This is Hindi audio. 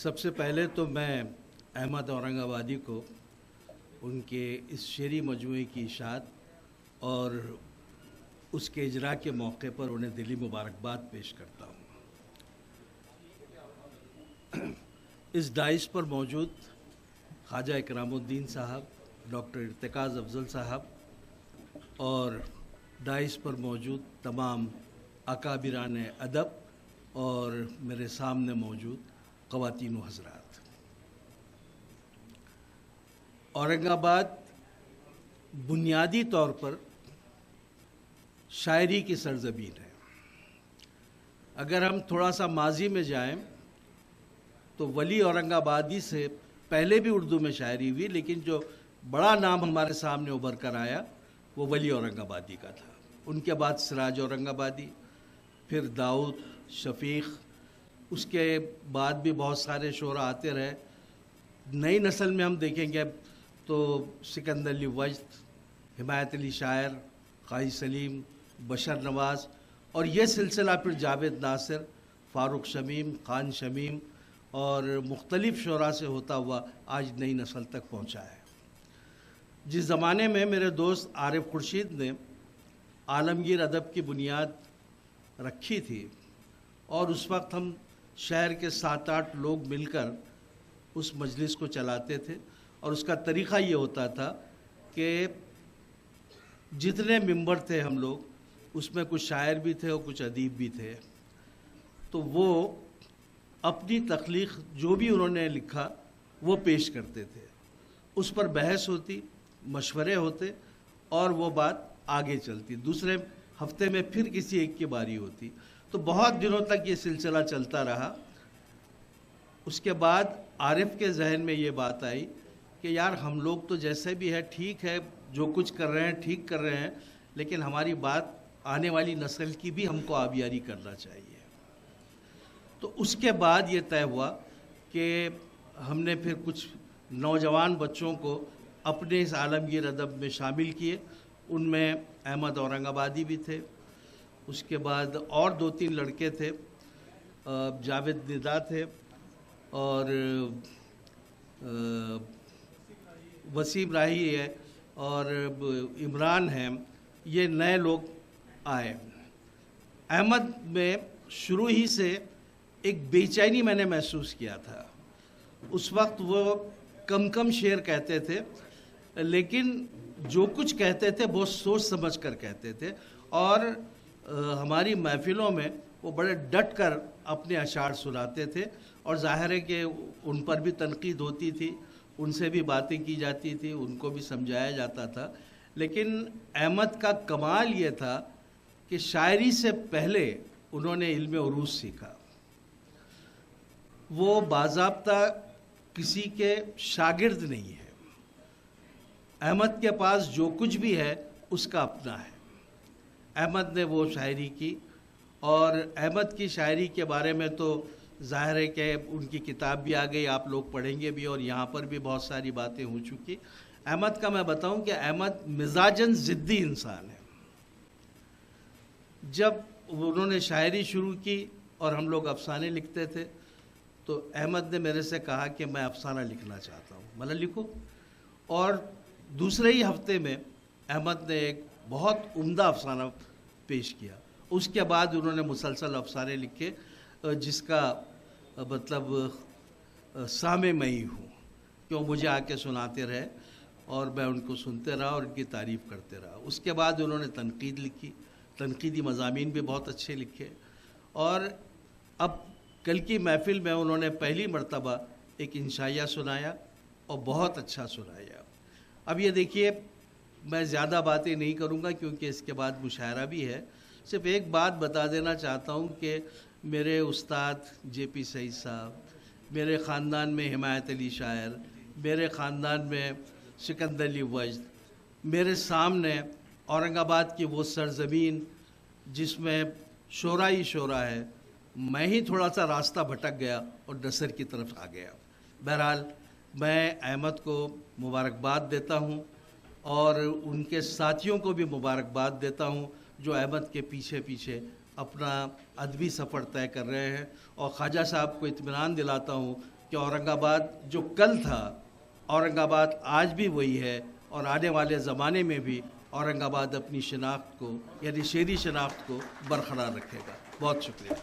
सबसे पहले तो मैं अहमद औरंगाबादी को उनके इस शेरी मजमूए की इशाअत और उसके इजरा के मौके पर उन्हें दिली मुबारकबाद पेश करता हूँ। इस डाइस पर मौजूद ख्वाजा इकरामुद्दीन साहब, डॉक्टर इर्तिकाज़ अफजल साहब और डाइस पर मौजूद तमाम अकाबिरान अदब और मेरे सामने मौजूद ख़वातीन व हज़रात, औरंगाबाद बुनियादी तौर पर शायरी की सरज़मीन है। अगर हम थोड़ा सा माजी में जाएं तो वली औरंगाबादी से पहले भी उर्दू में शायरी हुई, लेकिन जो बड़ा नाम हमारे सामने उभर कर आया वो वली औरंगाबादी का था। उनके बाद सिराज औरंगाबादी, फिर दाऊद, शफीक, उसके बाद भी बहुत सारे शोरा आते रहे। नई नस्ल में हम देखेंगे तो सिकंदर अली वजद, हिमायत अली शायर, काजी सलीम, बशर नवाज़ और ये सिलसिला फिर जावेद नासिर, फ़ारूक शमीम, खान शमीम और मुख्तलिफ़ शोरा से होता हुआ आज नई नस्ल तक पहुँचा है। जिस ज़माने में मेरे दोस्त आरिफ खुर्शीद ने आलमगीर अदब की बुनियाद रखी थी और उस वक्त हम शहर के 7-8 लोग मिलकर उस मजलिस को चलाते थे और उसका तरीक़ा ये होता था कि जितने मेंबर थे हम लोग, उसमें कुछ शायर भी थे और कुछ अदीब भी थे, तो वो अपनी तख्लीक़ जो भी उन्होंने लिखा वो पेश करते थे। उस पर बहस होती, मशवरे होते और वो बात आगे चलती। दूसरे हफ्ते में फिर किसी एक की बारी होती। तो बहुत दिनों तक ये सिलसिला चलता रहा। उसके बाद आरिफ के जहन में ये बात आई कि यार हम लोग तो जैसे भी है ठीक है, जो कुछ कर रहे हैं ठीक कर रहे हैं, लेकिन हमारी बात आने वाली नस्ल की भी हमको आबियारी करना चाहिए। तो उसके बाद ये तय हुआ कि हमने फिर कुछ नौजवान बच्चों को अपने इस आलमगीर अदब में शामिल किए। उनमें अहमद औरंगाबादी भी थे, उसके बाद और 2-3 लड़के थे, जावेद निदा थे और वसीम राही है और इमरान हैं। ये नए लोग आए। अहमद में शुरू ही से एक बेचैनी मैंने महसूस किया था। उस वक्त वो कम शेर कहते थे, लेकिन जो कुछ कहते थे बहुत सोच समझ कर कहते थे और हमारी महफ़िलों में वो बड़े डट कर अपने अशार सुनाते थे और ज़ाहिर है कि उन पर भी तनकीद होती थी, उनसे भी बातें की जाती थी, उनको भी समझाया जाता था। लेकिन अहमद का कमाल ये था कि शायरी से पहले उन्होंने इल्म उरूज़ सीखा। वो बाज़ाब्ता किसी के शागिर्द नहीं है। अहमद के पास जो कुछ भी है उसका अपना है। अहमद ने वो शायरी की और अहमद की शायरी के बारे में तो ज़ाहिर है कि उनकी किताब भी आ गई, आप लोग पढ़ेंगे भी और यहाँ पर भी बहुत सारी बातें हो चुकी। अहमद का मैं बताऊं कि अहमद मिजाजन ज़िद्दी इंसान है। जब उन्होंने शायरी शुरू की और हम लोग अफसाने लिखते थे तो अहमद ने मेरे से कहा कि मैं अफसाना लिखना चाहता हूँ, मतलब लिखो। और दूसरे ही हफ्ते में अहमद ने एक बहुत उम्दा अफसाना पेश किया। उसके बाद उन्होंने मुसलसल अफसाने लिखे जिसका मतलब सामे मैं ही हूँ, क्यों मुझे आके सुनाते रहे और मैं उनको सुनते रहा और उनकी तारीफ़ करते रहा। उसके बाद उन्होंने तनकीद लिखी, तनकीदी मज़ामीन भी बहुत अच्छे लिखे और अब कल की महफ़िल में उन्होंने पहली मर्तबा एक इंशाइया सुनाया और बहुत अच्छा सुनाया। अब ये देखिए, मैं ज़्यादा बातें नहीं करूँगा क्योंकि इसके बाद मुशायरा भी है। सिर्फ़ एक बात बता देना चाहता हूँ कि मेरे उस्ताद JP सईद साहब, मेरे ख़ानदान में हिमायत अली शायर, मेरे ख़ानदान में सिकंदर अली वजद, मेरे सामने औरंगाबाद की वो सरज़मीन जिसमें शोरा ही शोरा है। मैं ही थोड़ा सा रास्ता भटक गया और नसर की तरफ आ गया। बहरहाल मैं अहमद को मुबारकबाद देता हूँ और उनके साथियों को भी मुबारकबाद देता हूँ जो अहमद के पीछे पीछे अपना अदबी सफ़र तय कर रहे हैं। और ख्वाजा साहब को इत्मीनान दिलाता हूँ कि औरंगाबाद जो कल था, औरंगाबाद आज भी वही है और आने वाले ज़माने में भी औरंगाबाद अपनी शनाख्त को, यानी शेरी शनाख्त को बरकरार रखेगा। बहुत शुक्रिया।